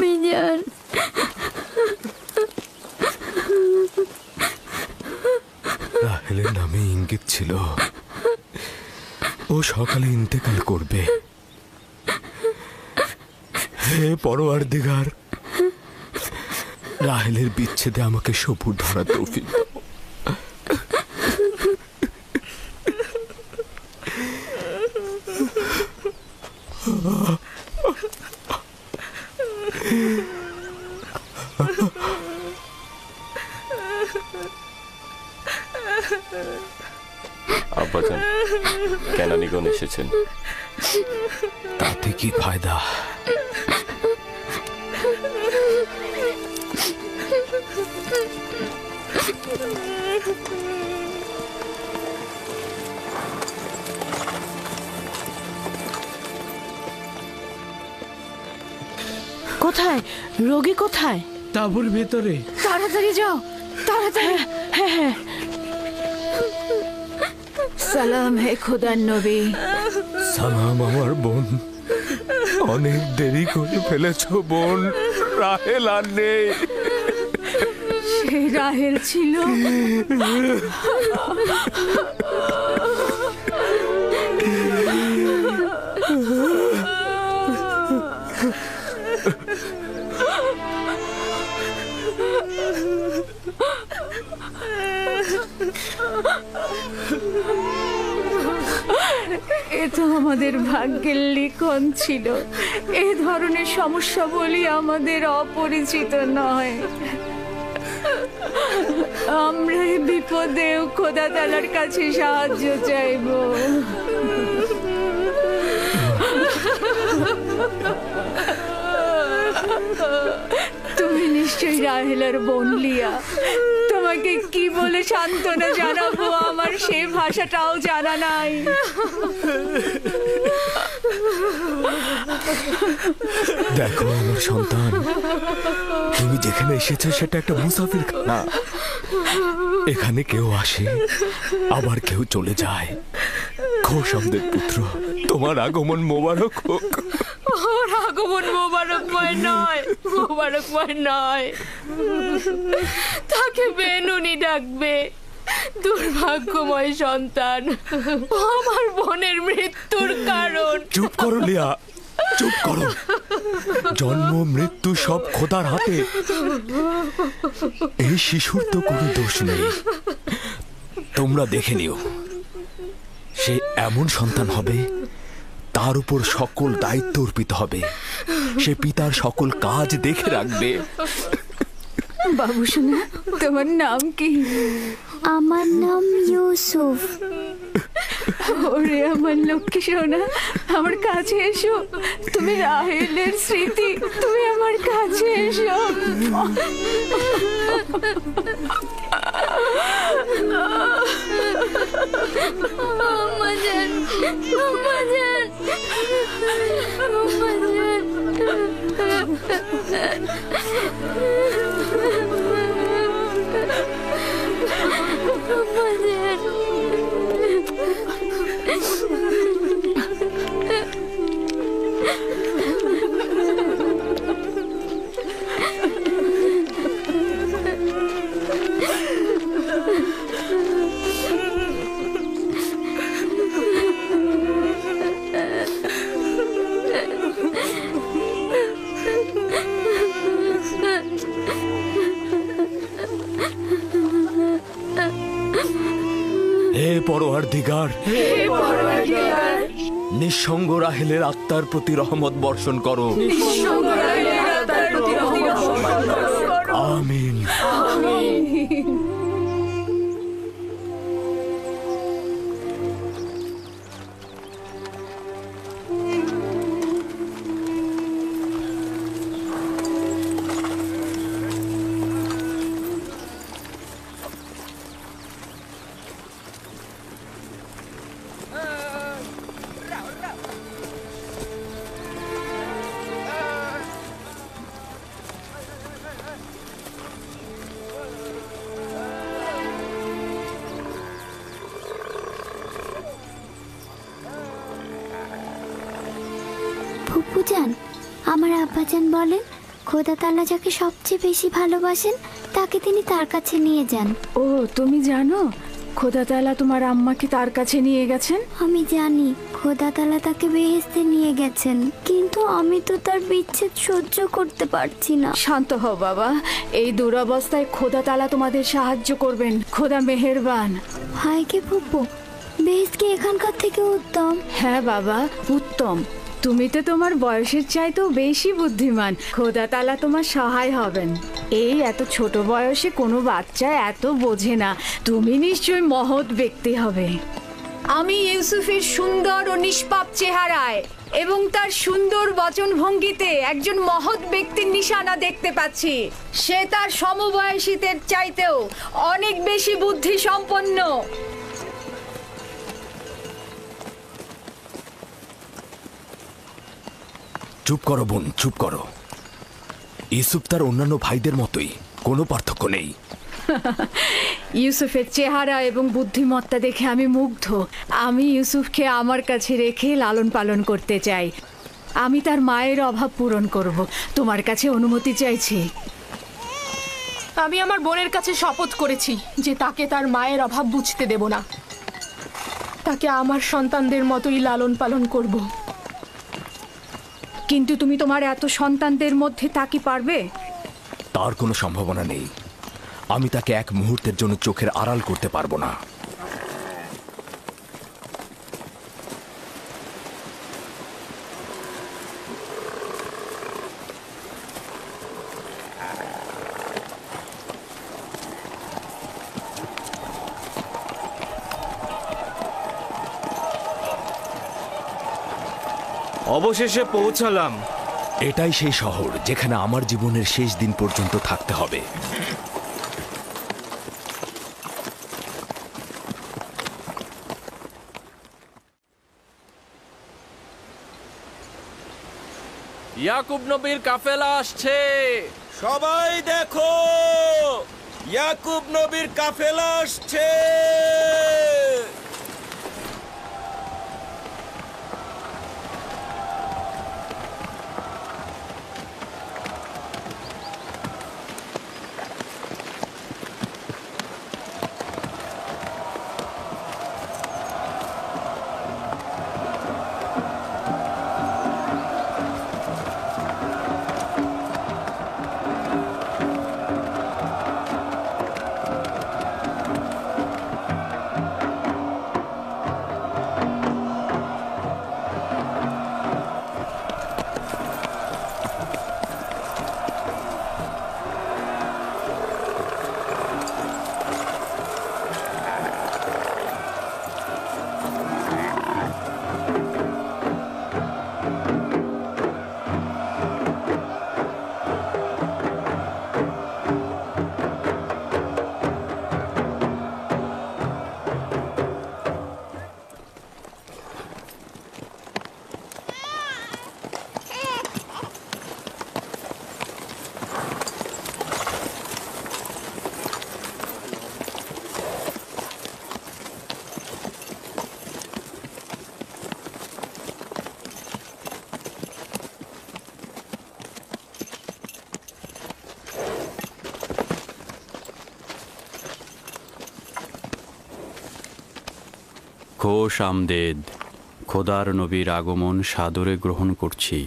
মিজান, রাহেলের নামে ইঙ্গিত ছিল ও সকালে ইন্তেকাল করবে। হে পরওয়ারদিগার, রাহেলের বিচ্ছেদে আমাকে সবুর ধরা তৌফিক দাও। আব্বাজান, কেনানিগণ এসেছেন। তাতে কি ফায়দা? কোথায় রোগী? কোথায়? তাঁবুর ভেতরে। তাড়াতাড়ি যাও, তাড়াতাড়ি। হ্যাঁ হ্যাঁ। সালাম হে খোদার নবী। সালাম আমার বোন। অনেক দেরি করে ফেলেছ বোন, রাহেল আর নেই। সে রাহেল ছিল। এ তো আমাদের ভাগ্যের লিখন ছিল। এ ধরনের সমস্যা বলি আমাদের অপরিচিত নয়। আমরা এই বিপদেও খোদা তাআলার কাছে সাহায্য চাইব। তুমি নিশ্চয়ই রাহেলার বোন লিয়া। তোমাকে কি বলে সান্ত্বনা জানাবো, আমার সে ভাষাটাও জানা নাই। দেখো আমার সন্তান, তুমি যেখানে এসেছো সেটা একটা মুসাফির খানা। এখানে কেউ আসে, আবার কেউ চলে যায়। খোশামদের পুত্র, তোমার আগমন মোবারক হোক। ওর আগমন মোবারকময় নয়, মোবারকময় নয়। তাকে বেনুনি ডাকবে। দুর্ভাগ্যময় সন্তান, আমার বোনের মৃত্যুর কারণ। চুপ করো লিয়া, চুপ করো। জন্ম মৃত্যু সব খোদার হাতে। এই শিশুর তো কোনো দোষ নেই। তোমরা দেখে নিও, সে এমন সন্তান হবে তার উপর সকল দায়িত্ব অর্পিত হবে। সে পিতার সকল কাজ দেখে রাখবে। বাবু শোনা, তোমার নাম কি? আমার নাম ইউসুফ। ওরে আমার লক্ষ্মী সোনা, আমার কাছে এসো। তুমি রাহেলের স্মৃতি, তুমি আমার কাছে এসো। আমাজান, আমাজান, আমাজান। হে পরওয়ারদিগার, নিঃসঙ্গ রাহেলের আত্মার প্রতি রহমত বর্ষণ করো। আমিন। ফুপুজান, আমার আব্বাজান বলেন খোদা তাআলা যাকে সবচেয়ে বেশি ভালোবাসেন তাকে তিনি তার কাছে নিয়ে যান। ও, তুমি জানো খোদা তাআলা তোমার আম্মাকে তার কাছে নিয়ে গেছেন? আমি জানি খোদা তাআলা তাকে বেহেশতে নিয়ে গেছেন, কিন্তু আমি তো তার বিচ্ছেদ সহ্য করতে পারছি না। শান্ত হও বাবা, এই দুরবস্থায় খোদা তাআলা তোমাদের সাহায্য করবেন। খোদা মেহেরবান। হায় কে ফুপু, বেহেশত কি এখানকার থেকে উত্তম? হ্যাঁ বাবা, উত্তম। তুমি তো তোমার বয়সের চাইতেও বেশি বুদ্ধিমান। খোদা তাআলা তোমার সহায় হবেন। এই এত ছোট বয়সে কোনো বাচ্চা এত বোঝে না। তুমি নিশ্চয়ই মহৎ ব্যক্তি হবে। আমি ইউসুফের সুন্দর ও নিষ্পাপ চেহারায় এবং তার সুন্দর বচনভঙ্গিতে একজন মহৎ ব্যক্তির নিশানা দেখতে পাচ্ছি। সে তার সমবয়সীদের চাইতেও অনেক বেশি বুদ্ধি সম্পন্ন। চুপ করো বোন, চুপ করো। ইউসুফ তার অন্যান্য ভাইদের মতোই, কোনো পার্থক্য নেই। ইউসুফের চেহারা এবং বুদ্ধিমত্তা দেখে আমি মুগ্ধ। আমি ইউসুফকে আমার কাছে রেখে লালন পালন করতে চাই। আমি তার মায়ের অভাব পূরণ করব। তোমার কাছে অনুমতি চাইছি। আমি আমার বোনের কাছে শপথ করেছি যে তাকে তার মায়ের অভাব বুঝতে দেব না। তাকে আমার সন্তানদের মতোই লালন পালন করব। কিন্তু তুমি তোমার এত সন্তানদের মধ্যে তা কি পারবে? তার কোনো সম্ভাবনা নেই। আমি তাকে এক মুহূর্তের জন্য চোখের আড়াল করতে পারবো না। অবশেষে পৌঁছালাম। এটাই সেই শহর যেখানে আমার জীবনের শেষ দিন পর্যন্ত থাকতে হবে। ইয়াকুব নবীর কাফেলা আসছে। সবাই দেখো, ইয়াকুব নবীর কাফেলা আসছে। খোশ আমদেদ। খোদার নবীর আগমন সাদরে গ্রহণ করছি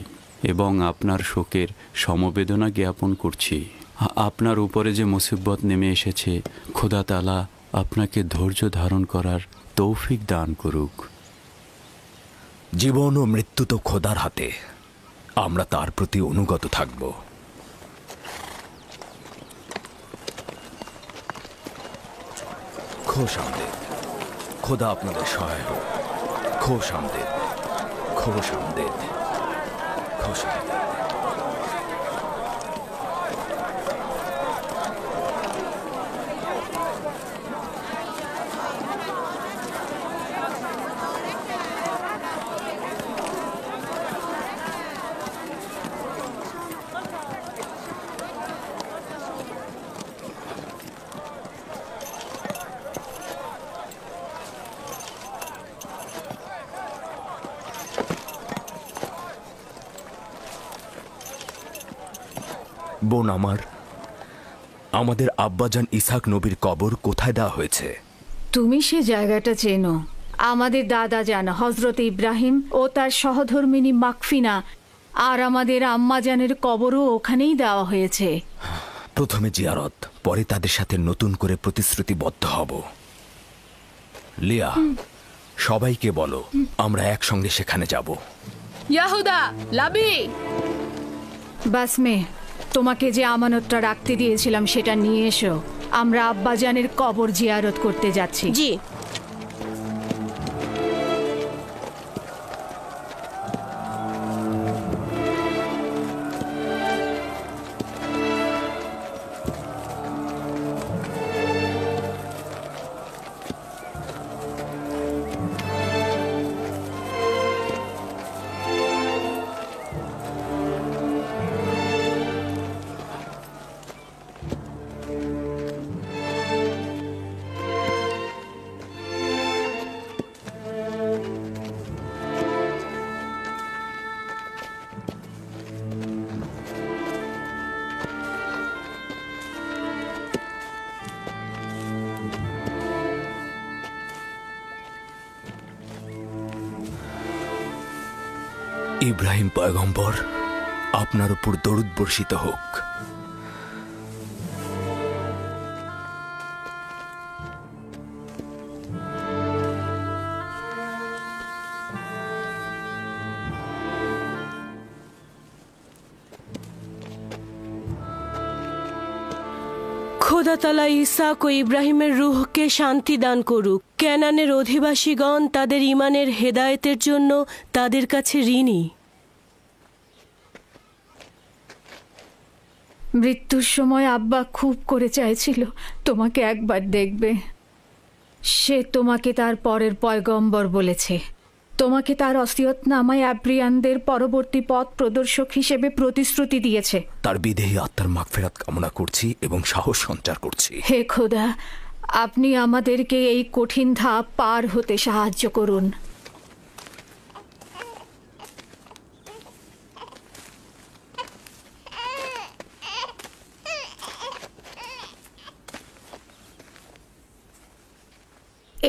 এবং আপনার শোকের সমবেদনা জ্ঞাপন করছি। আপনার উপরে যে মুসিবত নেমে এসেছে, খোদা তাআলা আপনাকে ধৈর্য ধারণ করার তৌফিক দান করুক। জীবন ও মৃত্যু তো খোদার হাতে, আমরা তার প্রতি অনুগত থাকব। খোশ আমদেদ। খোদা আপনাদের সহায় হোক। খোশ আমদেদ, খোশ আমদেদ, খোশ আমদেদ। বোন আমার, আমাদের আব্বাজান ইসাক নবীর কবর কোথায় দেওয়া হয়েছে? তুমি সে জায়গাটা চেনো। আমাদের দাদা জান হজরত ইব্রাহিম ও তার সহধর্মিনী মাকফিনা আর আমাদের আম্মাজানের কবরও ওখানেই দেওয়া হয়েছে। প্রথমে জিয়ারত, পরে তাদের সাথে নতুন করে প্রতিশ্রুতিবদ্ধ হব। লিয়া, সবাইকে বলো আমরা একসঙ্গে সেখানে যাব। ইয়াহুদা, লাবি, বাসমে, তোমাকে যে আমানতটা রাখতে দিয়েছিলাম সেটা নিয়ে এসো। আমরা আব্বাজানের কবর জিয়ারত করতে যাচ্ছি। জি। ইব্রাহিম পয়গম্বর, আপনার উপর দরুদ বর্ষিত হোক। খোদা তাআলা ইসাক ও ইব্রাহিমের রূহকে শান্তি দান করুক। কেনানের অধিবাসীগণ তাদের ঈমানের হেদায়েতের জন্য তাদের কাছে ঋণী। মৃত্যুর সময় আব্বা খুব করে চাইছিল তোমাকে একবার দেখবে। সে তোমাকে তার পরের পয়গম্বর বলেছে। তোমাকে তার ওসিয়তনামায় আব্রিয়ানদের পরবর্তী পথ প্রদর্শক হিসেবে প্রতিশ্রুতি দিয়েছে। তার বিদেহী আত্মার মাগফিরাত কামনা করছি এবং সাহস সঞ্চার করছি। হে খোদা, আপনি আমাদেরকে এই কঠিন ধাপ পার হতে সাহায্য করুন।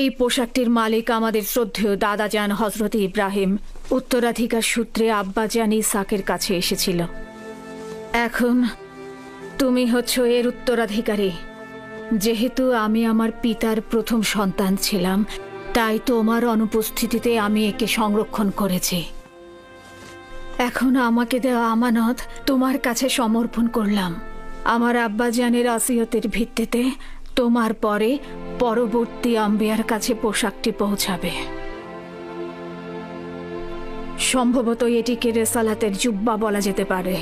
এই পোশাকটির মালিক আমাদের শ্রদ্ধেয় দাদাজান হজরত ইব্রাহিম উত্তরাধিকার সূত্রে আব্বাজান ইসাকের কাছে এসেছিল। এখন তুমি হচ্ছ এর উত্তরাধিকারী। যেহেতু আমি আমার পিতার প্রথম সন্তান ছিলাম, তাই তোমার অনুপস্থিতিতে আমি একে সংরক্ষণ করেছি। এখন আমাকে দেওয়া আমানত তোমার কাছে সমর্পণ করলাম। আমার আব্বাজানের ওসিয়তের ভিত্তিতে তোমার পরে পরবর্তী আম্বিয়ার কাছে পোশাকটি পৌঁছাবে। সম্ভবত এটিকে রেসালাতের জুব্বা বলা যেতে পারে।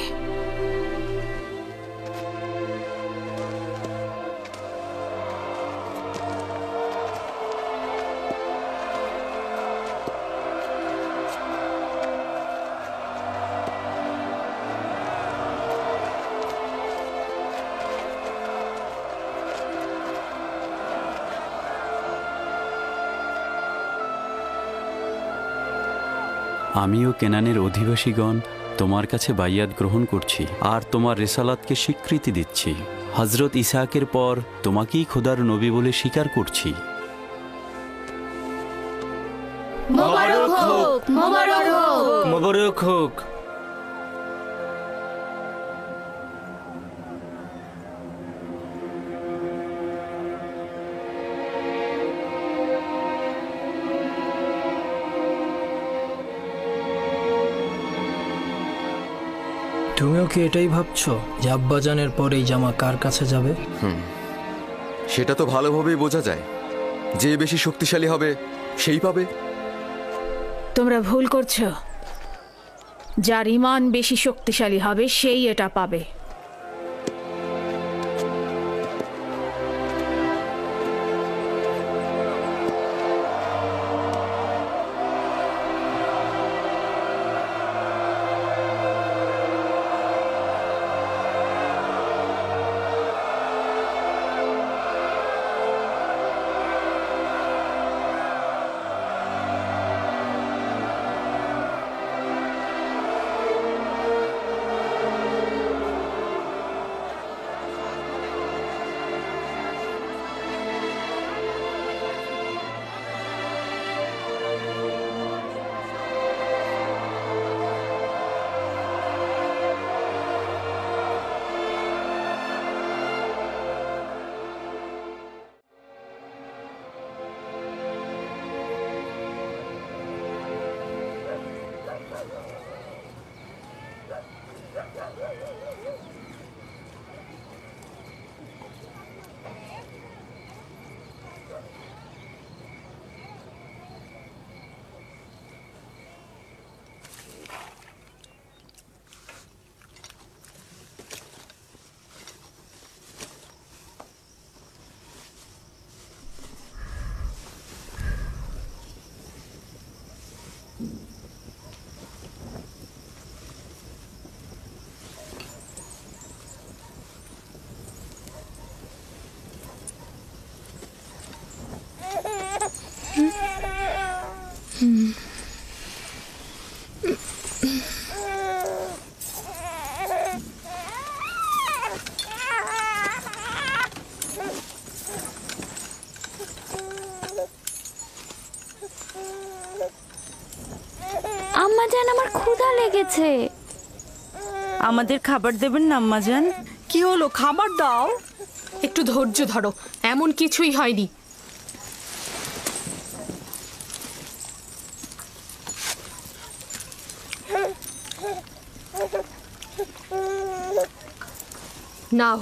আমিও কেনানের অধিবাসীগণ তোমার কাছে বাইয়াত গ্রহণ করছি আর তোমার রেসালাতকে স্বীকৃতি দিচ্ছি। হজরত ইসাকের পর তোমাকেই খোদার নবী বলে স্বীকার করছি। মোবারক হোক, মোবারক হোক, মোবারক হোক। তুমিও কি এটাই ভাবছো যে আব্বাজানের পর এই জামা কার কাছে যাবে? সেটা তো ভালোভাবেই বোঝা যায়। যে বেশি শক্তিশালী হবে সেই পাবে। তোমরা ভুল করছো। যার ঈমান বেশি শক্তিশালী হবে সেই এটা পাবে। আম্মাজান, আমার ক্ষুধা লেগেছে। আমাদের খাবার দেবেন না আম্মাজান? কি হলো, খাবার দাও। একটু ধৈর্য ধরো, এমন কিছুই হয়নি। নাও।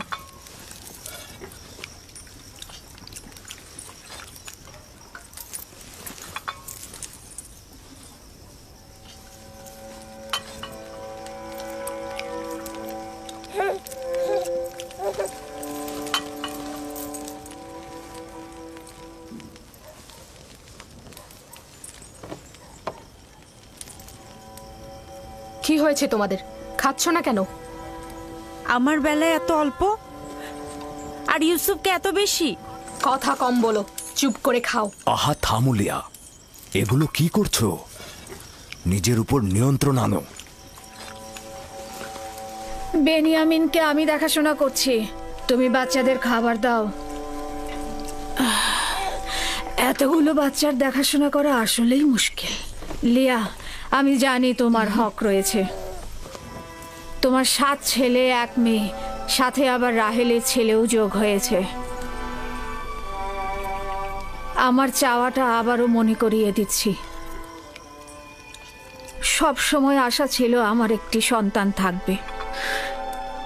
কি হয়েছে তোমাদের? খাচ্ছ না কেন? আমার বেলায় এত অল্প আর ইউসুফকে এত বেশি। কথা কম বলো, চুপ করে খাও। আহা থামুলিয়া, এগুলো কি করছো? নিজের উপর নিয়ন্ত্রণ আনো। বেনিয়ামিনকে আমি দেখাশোনা করছি, তুমি বাচ্চাদের খাবার দাও। এতগুলো বাচ্চার দেখাশোনা করা আসলেই মুশকিল। লিয়া, আমি জানি তোমার হক রয়েছে। তোমার 7 ছেলে 1 মেয়ে, সাথে আবার রাহেলের ছেলেও যোগ হয়েছে। আমার চাওয়াটা আবারও মনে করিয়ে দিচ্ছি। সব সময় আশা ছিল আমার একটি সন্তান থাকবে,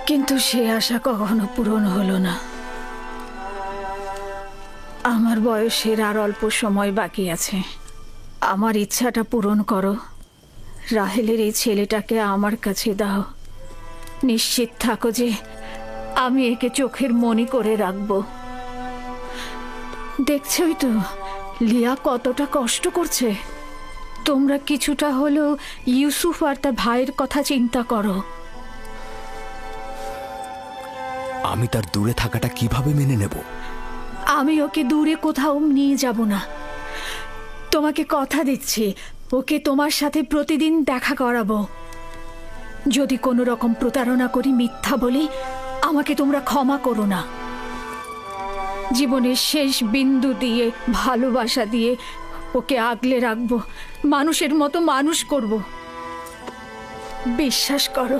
কিন্তু সে আশা কখনো পূরণ হলো না। আমার বয়সের আর অল্প সময় বাকি আছে। আমার ইচ্ছাটা পূরণ করো। রাহেলের এই ছেলেটাকে আমার কাছে দাও। নিশ্চিত থাকো যে আমি একে চোখের মনি করে রাখবো। দেখছই তো লিয়া কতটা কষ্ট করছে। তোমরা কিছুটা হলেও ইউসুফ আর তার ভাইয়ের কথা চিন্তা করো। আমি তার দূরে থাকাটা কিভাবে মেনে নেব? আমি ওকে দূরে কোথাও নিয়ে যাব না। তোমাকে কথা দিচ্ছি, ওকে তোমার সাথে প্রতিদিন দেখা করাবো। যদি কোনো রকম প্রতারণা করি, মিথ্যা বলি, আমাকে তোমরা ক্ষমা করো না। জীবনের শেষ বিন্দু দিয়ে, ভালোবাসা দিয়ে ওকে আগলে রাখবো, মানুষের মতো মানুষ করব। বিশ্বাস করো,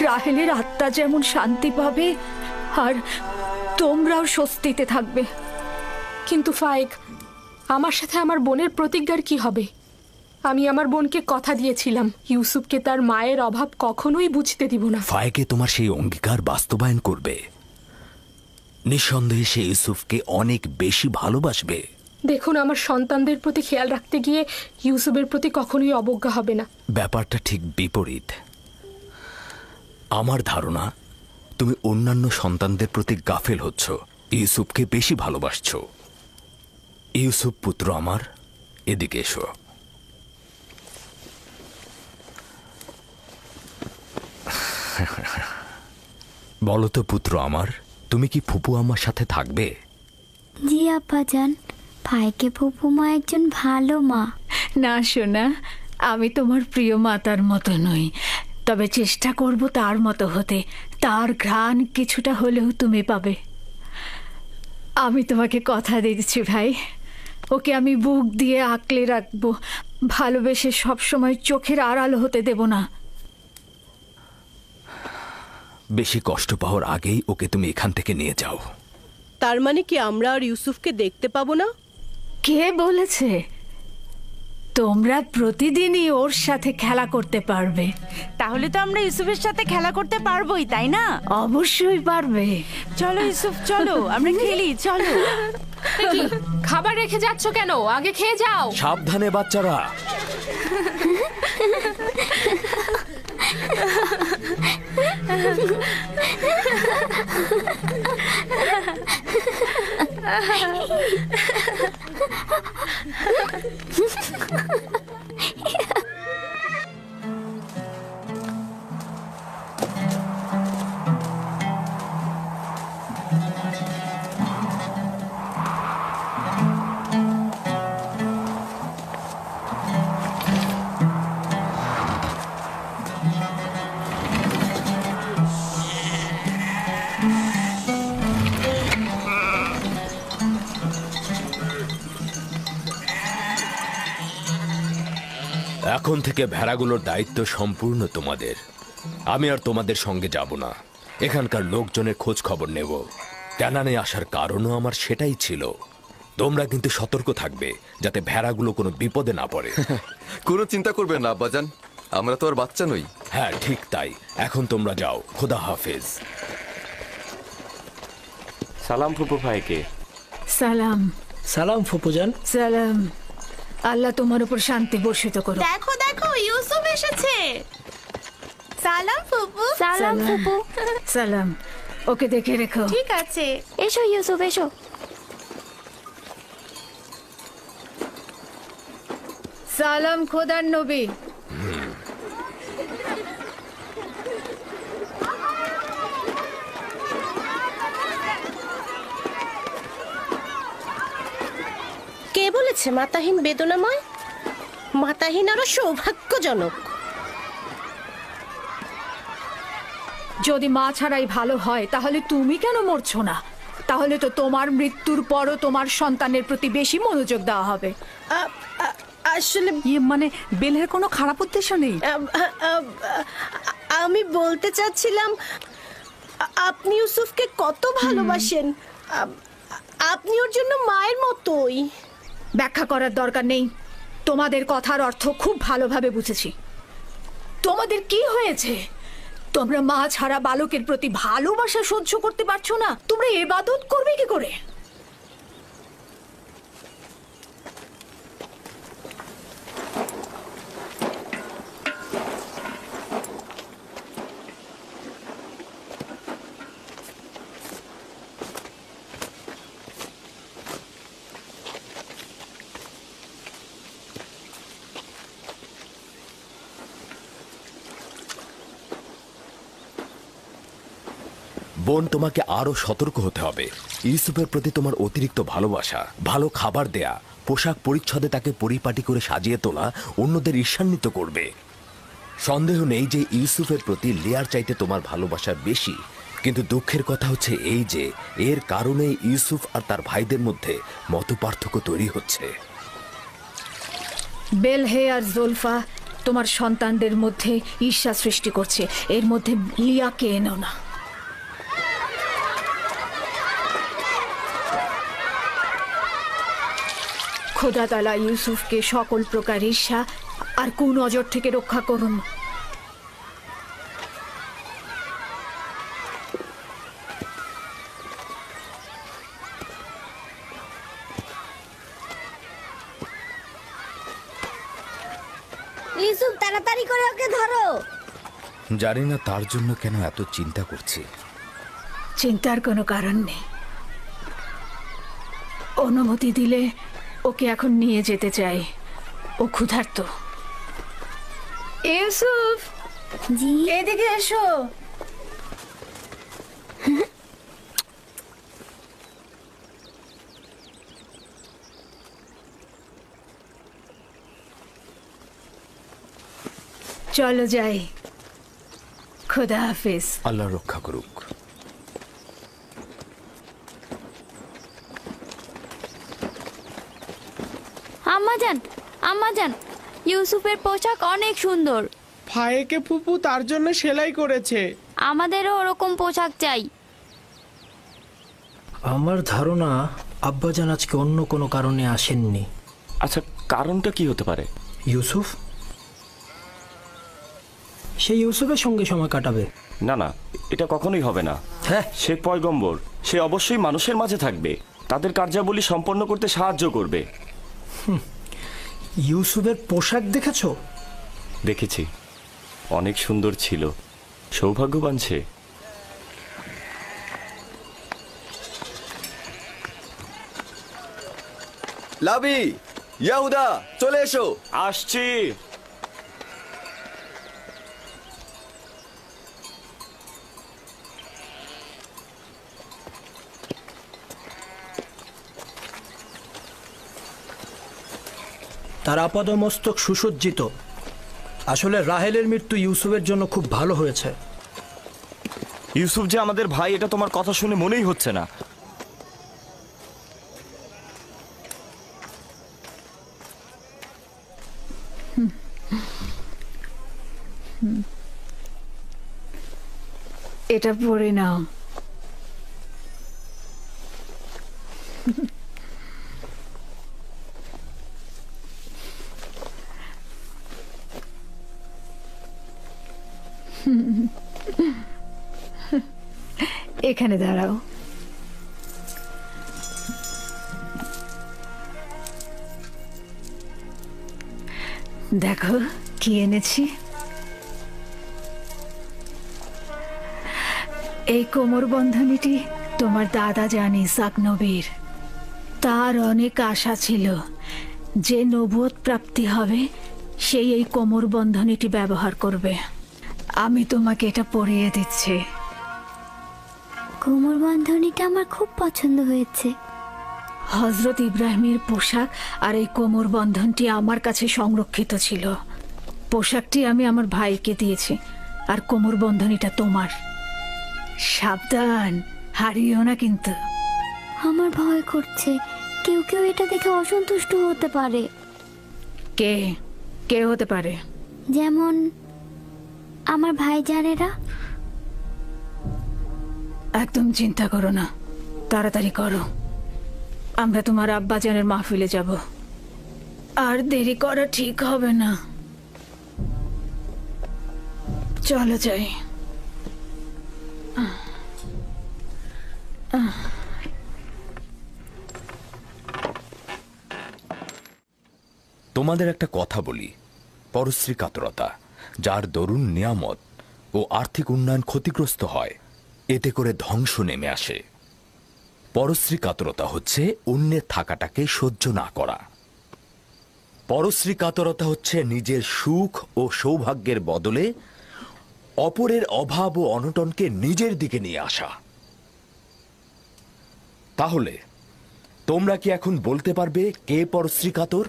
রাহেলের আত্মা যেমন শান্তি পাবে আর তোমরাও স্বস্তিতে থাকবে। কিন্তু ফায়েক, আমার সাথে আমার বোনের প্রতিজ্ঞার কি হবে? আমি আমার বোনকে কথা দিয়েছিলাম ইউসুফকে তার মায়ের অভাব কখনোই বুঝতে দিব না। ফায়েকে তোমার সেই অঙ্গীকার বাস্তবায়ন করবে। নিঃসন্দেহে সে ইউসুফকে অনেক বেশি ভালোবাসবে। দেখুন, আমার সন্তানদের প্রতি খেয়াল রাখতে গিয়ে ইউসুফের প্রতি কখনোই অবজ্ঞা হবে না। ব্যাপারটা ঠিক বিপরীত। আমার ধারণা তুমি অন্যান্য সন্তানদের প্রতি গাফেল হচ্ছ, ইউসুফকে বেশি ভালোবাসছ। ইউসুফ পুত্র আমার, এদিকে এসো। বলো তো পুত্র আমার, তুমি কি ফুপু আমার সাথে থাকবে? জি আব্বাজান, ভাইকে ফুপু মা একজন ভালো মা। না সোনা, আমি তোমার প্রিয় মাতার মতো নই, তবে চেষ্টা করব তার মতো হতে। তার ঘ্রাণ কিছুটা হলেও তুমি পাবে। আমি তোমাকে কথা দিচ্ছি ভাই, ওকে আমি বুক দিয়ে আঁকলে রাখবো, ভালোবেসে সবসময় চোখের আড়াল হতে দেব না। বেশি কষ্ট পাওয়ার আগেই ওকে তুমি এখান থেকে নিয়ে যাও। তার মানে কি আমরা আর ইউসুফকে দেখতে পাবো না? কে বলেছে? তোমরা প্রতিদিনই ওর সাথে খেলা করতে পারবে। তাহলে তো আমরা ইউসুফের সাথে খেলা করতে পারবোই, তাই না? অবশ্যই পারবে। চলো ইউসুফ, চলো আমরা খেলি, চলো। কি খাবার রেখে যাচ্ছ কেন? আগে খেয়ে যাও। সাবধানে বাচ্চারা। এখন থেকে ভেড়াগুলোর দায়িত্ব সম্পূর্ণ তোমাদের। আমি আর তোমাদের সঙ্গে যাব না, এখানকার লোকজনের খোঁজ খবর নেব। কানানে আসার কারণও আমার সেটাই ছিল। তোমরা কিন্তু সতর্ক থাকবে যাতে ভেড়াগুলো কোনো বিপদে না পড়ে। কোনো চিন্তা করবেন না আব্বাজান, আমরা তো আর বাচ্চা নই। হ্যাঁ ঠিক তাই, এখন তোমরা যাও। খোদা হাফেজ। সালাম ফুপু ভাইকে। সালাম। সালাম ফুপুজান। সালাম। আল্লাহ তোমার উপর শান্তি বর্ষিত করো। দেখো দেখো, ইউসুফ এসেছে। সালাম ফুপু। সালাম ফুপু। সালাম। ওকে দেখে রেখো। ঠিক আছে। এসো ইউসুফ এসো। সালাম খোদার নবী। কে বলেছে মাতাহীন বেদনাময়? মাতাহীন আরো সৌভাগ্যজনক। যদি মা ছাড়াই ভালো হয় তাহলে তুমি কেন মরছো না? তাহলে তো তোমার মৃত্যুর পরও তোমার সন্তানের প্রতি বেশি মনোযোগ দেওয়া হবে। আসলে মানে বেলের কোনো খারাপ উদ্দেশ্য নেই। আমি বলতে চাচ্ছিলাম, আপনি ইউসুফকে কত ভালোবাসেন। আপনি ওর জন্য মায়ের মতোই। ব্যাখ্যা করার দরকার নেই, তোমাদের কথার অর্থ খুব ভালোভাবে বুঝেছি। তোমাদের কি হয়েছে? তোমরা মা ছাড়া বালকের প্রতি ভালোবাসা সহ্য করতে পারছো না? তোমরা ইবাদত করবে কি করে? বোন, তোমাকে আরো সতর্ক হতে হবে। ইউসুফের প্রতি তোমার অতিরিক্ত ভালোবাসা, ভালো খাবার দেয়া, পোশাক পরিচ্ছদে তাকে পরিপাটি করে সাজিয়ে তোলা অন্যদের ঈর্ষান্বিত করবে। সন্দেহ নেই যে ইউসুফের প্রতি লিয়ার চাইতে তোমার ভালোবাসা বেশি। কিন্তু দুঃখের কথা হচ্ছে এই যে এর কারণে ইউসুফ আর তার ভাইদের মধ্যে মতপার্থক্য তৈরি হচ্ছে। বেলহে আর জোলফা তোমার সন্তানদের মধ্যে ঈর্ষা সৃষ্টি করছে। এর মধ্যে লিয়াকে এনো না। খোদা তাআলা ইউসুফকে সকল প্রকার ঈর্ষা আর কুনজর থেকে রক্ষা করুন। ইউসুফ তাড়াতাড়ি করে ওকে ধরো। জানি না তার জন্য কেন এত চিন্তা করছি। চিন্তার কোনো কারণ নেই। অনুমতি দিলে ওকে এখন নিয়ে যেতে চাই। ও ক্ষুধার্ত। ইউসুফ, জি এদিকে এসো। চলো যাই। খোদা হাফেজ। আল্লাহ রক্ষা করুক। আম্মাজান, আম্মাজান, ইউসুফের পোশাক অনেক সুন্দর। ভাইকে ফুপু তার জন্য সেলাই করেছে। আমাদেরও ওরকম পোশাক চাই। আমার ধারণা আব্বাজান আজকে অন্য কোনো কারণে আসেননি। আচ্ছা, কারণটা কি হতে পারে? ইউসুফ, সে ইউসুফের সঙ্গে সময় কাটাবে। না না, এটা কখনোই হবে না। হ্যাঁ, সে পয়গম্বর, সে অবশ্যই মানুষের মাঝে থাকবে, তাদের কার্যাবলী সম্পন্ন করতে সাহায্য করবে। ইউসুফের পোশাক দেখেছো? দেখেছি, অনেক সুন্দর ছিল। সৌভাগ্যবান সে। লাবি, ইয়াহুদা, চলে এসো। আসছি। তার আপাদমস্তক সুসজ্জিত। আসলে রাহেলের মৃত্যু ইউসুফের জন্য খুব ভালো হয়েছে। ইউসুফ যে আমাদের ভাই, এটা তোমার কথা শুনে মনেই হচ্ছে না। এটা পরে নাও। এখানে দাঁড়াও। দেখো কি এনেছি। এই কোমর বন্ধনীটি তোমার দাদা জান ইসাক নবীর। তার অনেক আশা ছিল যে নবুয়ত প্রাপ্তি হবে সেই এই কোমর বন্ধনীটি ব্যবহার করবে। আমি তোমাকে এটা পরিয়ে দিচ্ছি। কোমর বন্ধনীটা আমার খুব পছন্দ হয়েছে। হজরত ইব্রাহিমের পোশাক আর এই কোমর বন্ধনটি আমার কাছে সংরক্ষিত ছিল। পোশাকটি আমি আমার ভাইকে দিয়েছি আর কোমর বন্ধনীটা তোমার। সাবধান, হারিও না কিন্তু। আমার ভয় করছে, কেউ কেউ এটা দেখে অসন্তুষ্ট হতে পারে। কে কে হতে পারে? যেমন আমার ভাইজানেরা। একদম চিন্তা করো না, তাড়াতাড়ি করো। আমরা তোমার আব্বাজানের মাহফিলে যাব, আর দেরি করা ঠিক হবে না। চলো যাই। তোমাদের একটা কথা বলি, পরশ্রী কাতরতা যার দরুন নিয়ামত ও আর্থিক উন্নয়ন ক্ষতিগ্রস্ত হয়, এতে করে ধ্বংস নেমে আসে। পরশ্রী কাতরতা হচ্ছে অন্যের থাকাটাকে সহ্য না করা। পরশ্রী কাতরতা হচ্ছে নিজের সুখ ও সৌভাগ্যের বদলে অপরের অভাব ও অনটনকে নিজের দিকে নিয়ে আসা। তাহলে তোমরা কি এখন বলতে পারবে কে পরশ্রী কাতর?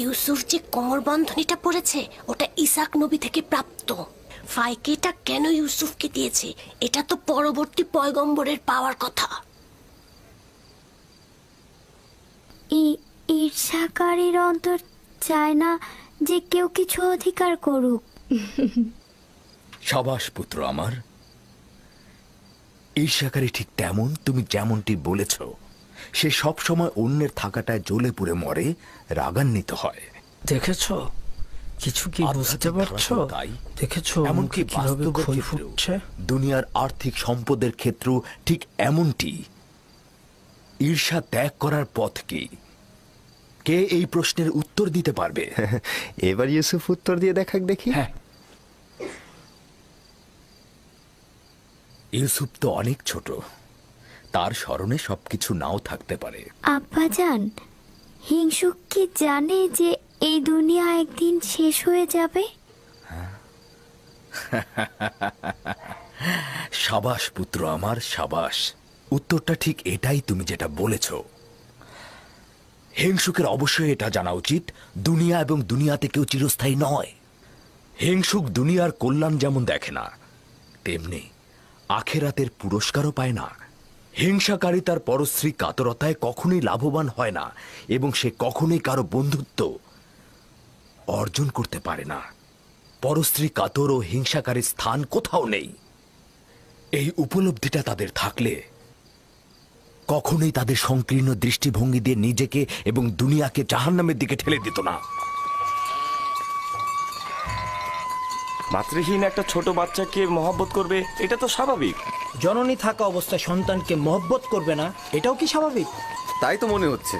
ইউসুফ যে কোমর বন্ধনীটা পড়েছে ওটা ইসাক নবী থেকে প্রাপ্ত। ফাইকে এটা কেন ইউসুফকে দিয়েছে? এটা তো পরবর্তী পয়গম্বরের পাওয়ার কথা। ঈর্ষাকারীর অন্তর চায় না যে কেউ কিছু অধিকার করুক। সাবাস পুত্র আমার। ঈর্ষাকারী ঠিক তেমন, তুমি যেমনটি বলেছ, সে সব সময় অন্যের থাকাটায় জ্বলে পুড়ে মরে, রাগান্বিত হয়। দেখেছ কিছু কি বুঝতে পারছো? তাই দেখেছো এমনকি কিভাবে ক্ষয় ফুটছে। দুনিয়ার আর্থিক সম্পদের ক্ষেত্র ঠিক এমনটি। ঈর্ষা ত্যাগ করার পথ কি? কে এই প্রশ্নের উত্তর দিতে পারবে? এবার ইউসুফ উত্তর দিয়ে দেখাক দেখি। হ্যাঁ, ইউসুফ তো অনেক ছোট, তার স্মরণে সবকিছু নাও থাকতে পারে। আব্বাজান, হিংসুক কি জানে যে এই দুনিয়া একদিন শেষ হয়ে যাবে? সাবাস পুত্র আমার, সাবাস। উত্তরটা ঠিক এটাই, তুমি যেটা বলেছ। হিংসুকের অবশ্যই এটা জানা উচিত, দুনিয়া এবং দুনিয়াতে কেউ চিরস্থায়ী নয়। হিংসুক দুনিয়ার কল্যাণ যেমন দেখে না, তেমনি আখেরাতের পুরস্কারও পায় না। হিংসাকারী তার পরশ্রী কাতরতায় কখনোই লাভবান হয় না এবং সে কখনোই কারো বন্ধুত্ব অর্জন করতে পারে না। পরশ্রী কাতর ও হিংসাকারীর স্থান কোথাও নেই। এই উপলব্ধিটা তাদের থাকলে কখনোই তাদের সংকীর্ণ দৃষ্টিভঙ্গি দিয়ে নিজেকে এবং দুনিয়াকে জাহান্নামের দিকে ঠেলে দিত না। মাতৃহীন একটা ছোট বাচ্চাকে মহব্বত করবে, এটা তো স্বাভাবিক। জননী থাকা অবস্থায় সন্তানকে মহব্বত করবে না, এটাও কি স্বাভাবিক? তাই তো মনে হচ্ছে।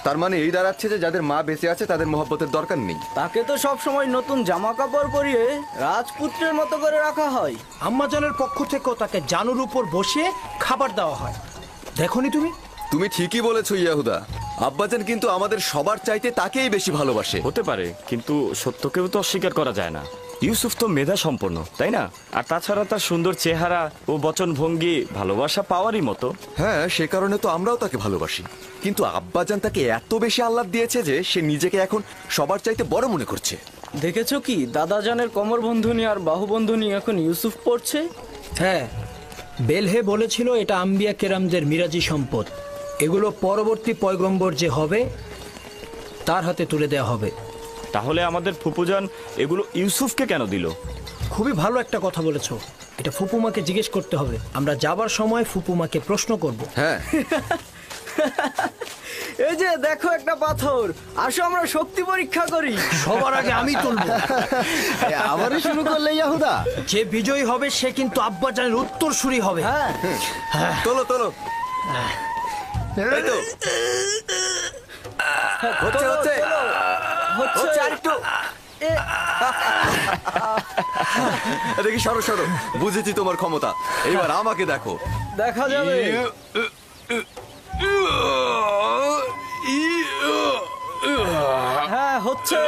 তার মানে এই দাঁড়াচ্ছে যে যাদের মা বেঁচে আছে তাদের মহব্বতের দরকার নেই। তাকে তো সব সময় নতুন জামা কাপড় পরিয়ে রাজপুত্রের মতো করে রাখা হয়। আম্মাজানের পক্ষ থেকেও তাকে জানুর উপর বসিয়ে খাবার দেওয়া হয়। দেখোনি তুমি? তুমি ঠিকই বলেছো ইয়াহুদা। আব্বাজান কিন্তু আমাদের সবার চাইতে তাকেই বেশি ভালোবাসে। হতে পারে, কিন্তু সত্যকেও তো অস্বীকার করা যায় না। ইউসুফ তো মেধা সম্পন্ন, তাই না? আর তাছাড়া তার সুন্দর চেহারা ও বচনভঙ্গি ভালোবাসা পাওয়ারই মতো। হ্যাঁ, সে কারণে তো আমরাও তাকে ভালোবাসি। কিন্তু আব্বাজান তাকে এত বেশি আহ্লাদ দিয়েছে যে সে নিজেকে এখন সবার চাইতে বড় মনে করছে। দেখেছো কি দাদাজানের কোমর বন্ধনী আর বাহু বন্ধনী এখন ইউসুফ পড়ছে? হ্যাঁ, বেলহে বলেছিল এটা আম্বিয়া কেরামদের মিরাজি সম্পদ। এগুলো পরবর্তী পয়গম্বর যে হবে তার হাতে তুলে দেওয়া হবে। তাহলে আমাদের ফুপুজান এগুলো ইউসুফকে কেন দিল? খুবই ভালো একটা কথা বলেছো। এটা ফুপুমাকে জিজ্ঞেস করতে হবে। আমরা যাবার সময় ফুপুমাকে প্রশ্ন করব। হ্যাঁ, এই যে দেখো একটা পাথর, আসো আমরা শক্তি পরীক্ষা করি। সবার আগে আমি তুলব। আবারও শুরু করলে ইয়াহুদা। যে বিজয়ী হবে সে কিন্তু আব্বাজানের উত্তরসূরি হবে। হ্যাঁ, তোলো তোলো। এই তো। হচ্ছে হচ্ছে হচ্ছে আরেকটু। দেখি, সরো সরো, বুঝেছি তোমার ক্ষমতা। এবার আমাকে দেখো। দেখা যাবে। হ্যাঁ, হচ্ছে।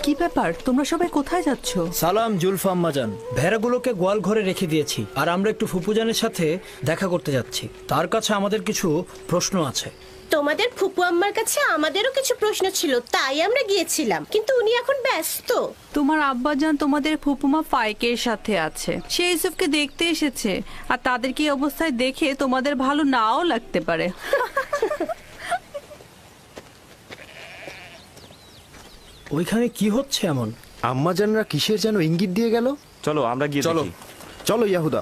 কি ব্যাপার, তোমরা সবাই কোথায় যাচ্ছ? সালাম জুলফা আম্মাজান। ভেড়াগুলোকে গোয়াল ঘরে রেখে দিয়েছি, আর আমরা একটু ফুপুজানের সাথে দেখা করতে যাচ্ছি। তার কাছে আমাদের কিছু প্রশ্ন আছে। তোমাদের ফুপু আম্মার কাছে আমাদেরও কিছু প্রশ্ন ছিল, তাই আমরা গিয়েছিলাম, কিন্তু উনি এখন ব্যস্ত। তোমার আব্বাজান তোমাদের ফুপুমা ফাইকের সাথে আছে। সে ইউসুফকে দেখতে এসেছে, আর তাদেরকে এই অবস্থায় দেখে তোমাদের ভালো নাও লাগতে পারে। ওইখানে কি হচ্ছে এমন? আম্মাজানরা কিসের যেন ইঙ্গিত দিয়ে গেল। চলো আমরা গিয়ে চলো দেখি। চলো ইয়াহুদা।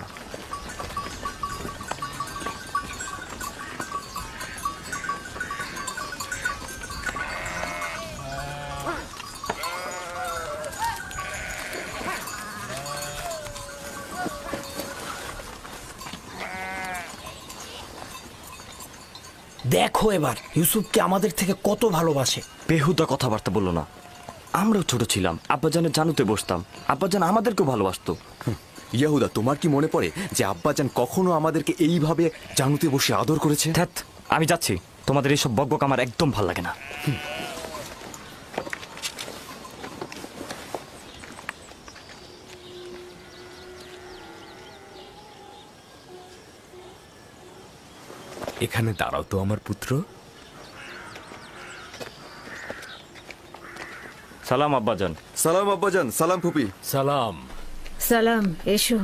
দেখো এবার ইউসুফকে আমাদের থেকে কত ভালোবাসে। বেহুদা কথাবার্তা বললো না। আমরাও ছোট ছিলাম, আব্বাজানের জানুতে বসতাম, আব্বাজান আমাদেরকেও ভালোবাসতো। ইয়াহুদা, তোমার কি মনে পড়ে যে আব্বাজান কখনো আমাদেরকে এইভাবে জানুতে বসে আদর করেছে? ধ্যাৎ, আমি যাচ্ছি। তোমাদের এইসব বকবক আমার একদম ভাল লাগে না। এখানে দাঁড়াও তো আমার পুত্র। সালাম আব্বাজান। সালাম আব্বাজান। সালাম ফুপি। সালাম। সালাম, এসো।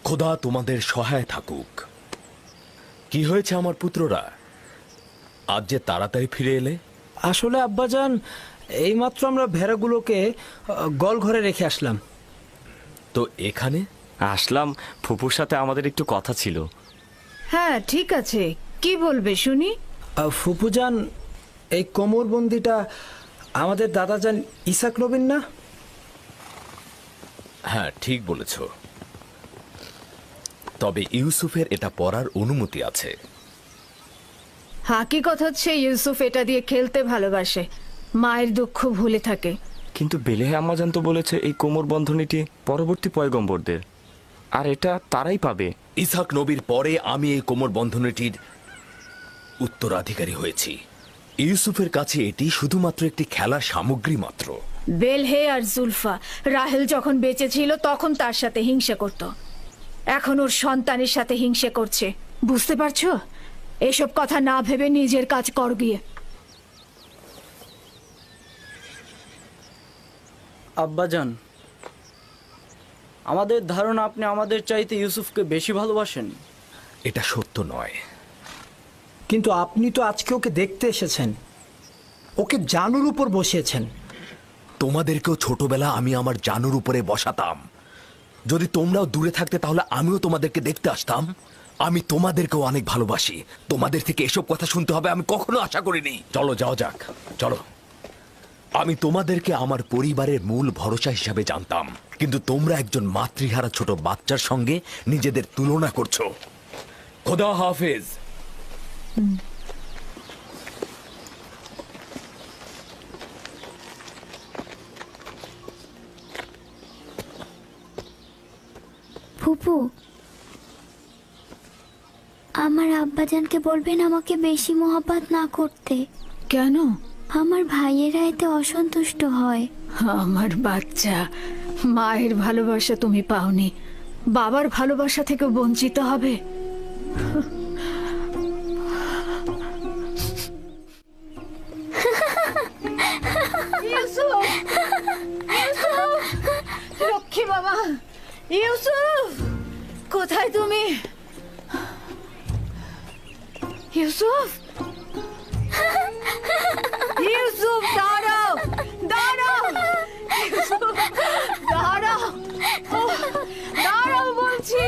খোদা তোমাদের সহায় থাকুক। কি হয়েছে আমার পুত্ররা, আজ যে তাড়াতাড়ি ফিরে এলে? আসলে আব্বাজান, এইমাত্র আমরা ভেড়াগুলোকে গোয়াল ঘরে রেখে আসলাম। তো এখানে আসলাম, ফুপুর সাথে আমাদের একটু কথা ছিল। হ্যাঁ, ঠিক আছে, কি বলবে শুনি। ফুপুজান, এই কোমরবন্দিটা আমাদের দাদাজান ইসাক নবীন না? হ্যাঁ, ঠিক বলেছ। তবে ইউসুফের এটা পরার অনুমতি আছে। হাকিকত হচ্ছে ইউসুফ এটা দিয়ে খেলতে ভালোবাসে, মায়ের দুঃখ ভুলে থাকে। কিন্তু বেলেহে আম্মাজান তো বলেছে এই কোমর বন্ধনীটি পরবর্তী পয়গম্বরদের, আর এটা তারাই পাবে। ইসাক নবীর পরে আমি এই কোমর বন্ধনীটির উত্তরাধিকারী হয়েছি। ইউসুফের কাছে এটি শুধুমাত্র একটি খেলার সামগ্রী মাত্র। বেলহে আর জুলফা রাহেল যখন বেঁচে ছিল তখন তার সাথে হিংসা করত, এখন ওর সন্তানের সাথে হিংসা করছে। বুঝতে পারছো? এসব কথা না ভেবে নিজের কাজ কর গিয়ে। আব্বাজান, আমাদের ধারণা আপনি আমাদের চাইতে ইউসুফকে বেশি ভালোবাসেন। এটা সত্য নয়। কিন্তু আপনি তো আজকে ওকে দেখতে এসেছেন, ওকে জানুর উপর বসিয়েছেন। তোমাদেরকেও ছোটবেলা আমি আমার জানুর উপরে বসাতাম। যদি তোমরাও দূরে থাকতে তাহলে আমিও তোমাদেরকে দেখতে আসতাম। আমি তোমাদেরকেও অনেক ভালোবাসি। তোমাদের থেকে এসব কথা শুনতে হবে আমি কখনো আশা করিনি। চলো যাও যাক, চলো। আমি তোমাদেরকে আমার পরিবারের মূল ভরসা হিসাবে জানতাম, কিন্তু তোমরা একজন মাতৃহারা ছোট বাচ্চার সঙ্গে নিজেদের তুলনা করছো। খোদা হাফেজ। ফুপু, আমার আব্বাজানকে বলবেন আমাকে বেশি মোহাব্বত না করতে। কেন? আমার ভাইয়েরা এতে অসন্তুষ্ট হয়। আমার বাচ্চা, মায়ের ভালোবাসা তুমি পাওনি, বাবার ভালোবাসা থেকে বঞ্চিত হবে। লক্ষ্মী বাবা, ইউসুফ কোথায় তুমি? ইউসুফ, ইউসুফ দাঁড়াও, দাঁড়াও, ইউসুফ দাঁড়াও, দাঁড়াও বলছি,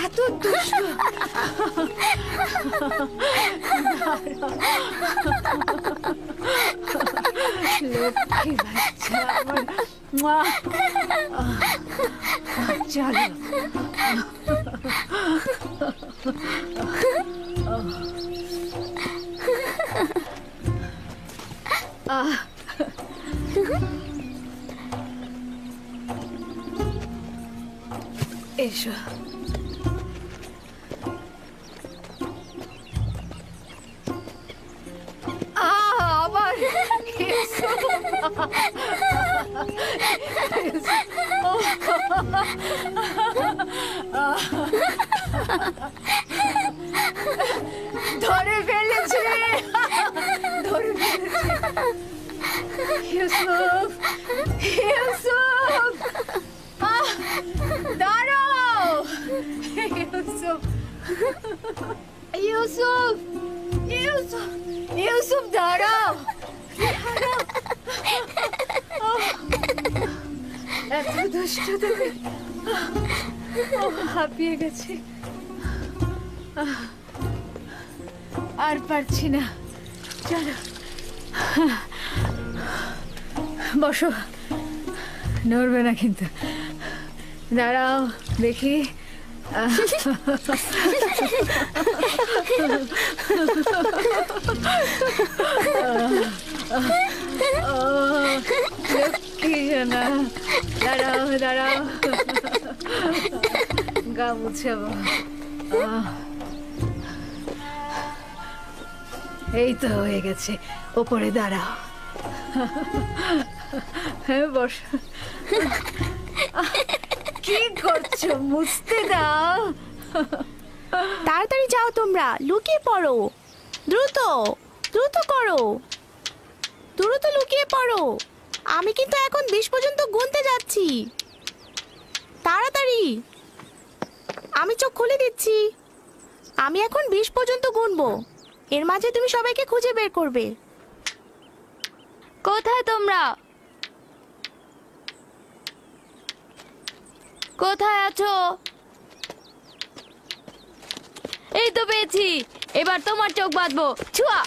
এত দুষ্ট। লক্ষ্মী বাচ্চা আমার, চলো। এসো। আবার ধরে ফেলেছে, ধরে ফেলেছে। ইউসুফ, ইউসুফ দাঁড়াও, ইউসুফ, ইউসুফ, ইউসুফ, ইউসুফ দাঁড়াও, এত দুষ্ট তুমি। হাঁপিয়ে গেছি, আর পারছি না, চলো বসো, নড়বে না কিন্তু, দাঁড়াও দেখি। লক্ষ্মী জানা, দাঁড়াও, দাঁড়াও, গা মুছাবো। এই তো হয়ে গেছে, ওপরে দাঁড়াও। হ্যাঁ বস। কি করছো? মুছতে দাও। তাড়াতাড়ি যাও, তোমরা লুকিয়ে পড়ো, দ্রুত দ্রুত করো, দ্রুত লুকিয়ে পড়ো। আমি কিন্তু এখন 20 পর্যন্ত গুনতে যাচ্ছি, তাড়াতাড়ি। আমি চোখ খুলে দিচ্ছি, আমি এখন 20 পর্যন্ত গুনবো, এর মাঝে তুমি সবাইকে খুঁজে বের করবে। কোথায় তোমরা? কোথায় আছো? এই তো পেয়েছি, এবার তোমার চোখ বাঁধবো। ছুয়া,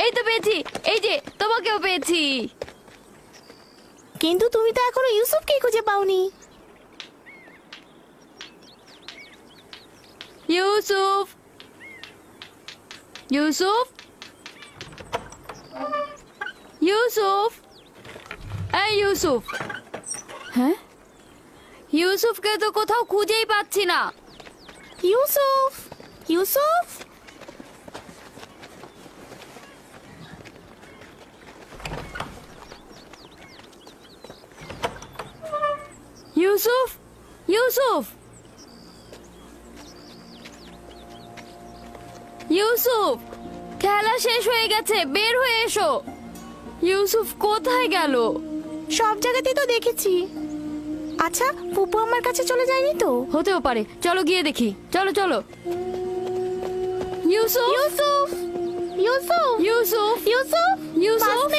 এই তো পেয়েছি, এই যে তোমাকেও পেয়েছি। কিন্তু তুমি তো এখনো ইউসুফকে খুঁজে পাওনি। ইউসুফ, ইউসুফ, ইউসুফ, এই ইউসুফ। হ্যাঁ, ইউসুফকে তো কোথাও খুঁজেই পাচ্ছি না। ইউসুফ, ইউসুফ, ইউসুফ, ইউসুফ, ইউসুফ, খেলা শেষ হয়ে গেছে, বের হয়ে এসো। ইউসুফ কোথায় গেল? সব জায়গাতেই তো দেখেছি। আচ্ছা, ফুপু আমার কাছে চলে যায়নি তো? হতেও পারে, চলো গিয়ে দেখি। চলো চলো। ইউসুফ, ইউসুফ, ইউসুফ, ইউসুফ, ইউসুফ, ইউসুফ,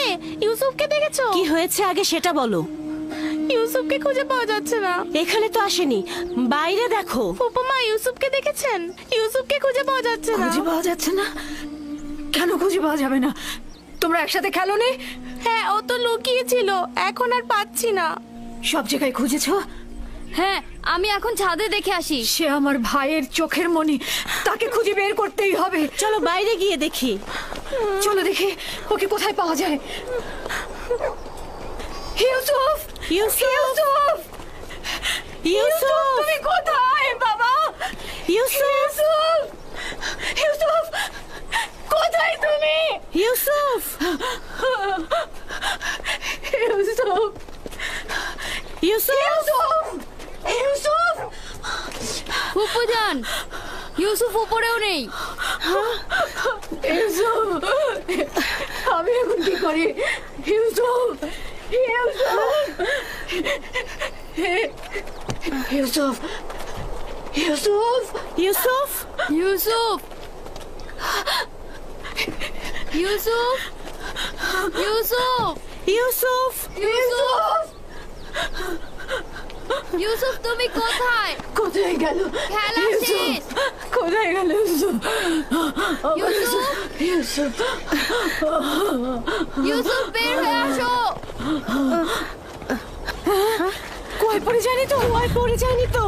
ইউসুফকে দেখেছো? কি হয়েছে আগে সেটা বলো। ইউসুফকে খুঁজে পাওয়া যাচ্ছে না। এখানে তো আসেনি, বাইরে দেখো। ফুপুমা ইউসুফকে দেখেছেন? ইউসুফকে খুঁজে পাওয়া যাচ্ছে না। খুঁজে পাওয়া যাচ্ছে না? কেন খুঁজে পাওয়া যাবে না? তোমরা একসাথে খেলো নি? হ্যাঁ, ও তো লুকিয়ে ছিল, এখন আর পাচ্ছি না। সব জায়গায় খুঁজেছো? হ্যাঁ, আমি এখন ছাদে দেখে আসি। সে আমার ভাইয়ের চোখের মনি, তাকে খুঁজে বের করতেই হবে। চলো বাইরে গিয়ে দেখি। চলো দেখি ওকে কোথায় পাওয়া যায়। ইউসুফ, ইউসুফ, ইউসুফ, ইউসুফ, তুমি কোথায় বাবা? ফুপুজান, ইউসুফ উপরেও নেই। ইউসুফ, আমি এখন কি করি? ইউসুফ, ইউসুফ, ইউসুফ, ইউসুফ, ইউসুফ, ইউসুফ, ইউসুফ, ইউসুফ, ইউসুফ, ইউসুফ, তুমি কোথায়? কোথায় গেল? খেলা শেষ। কোথায় গেল ইউসুফ? ইউসুফ, ইউসুফ, ইউসুফ, বের হয়ে আসো। কুয়ায় পড়ে যায়নি তো? কুয়ায় পড়ে যায়নি তো?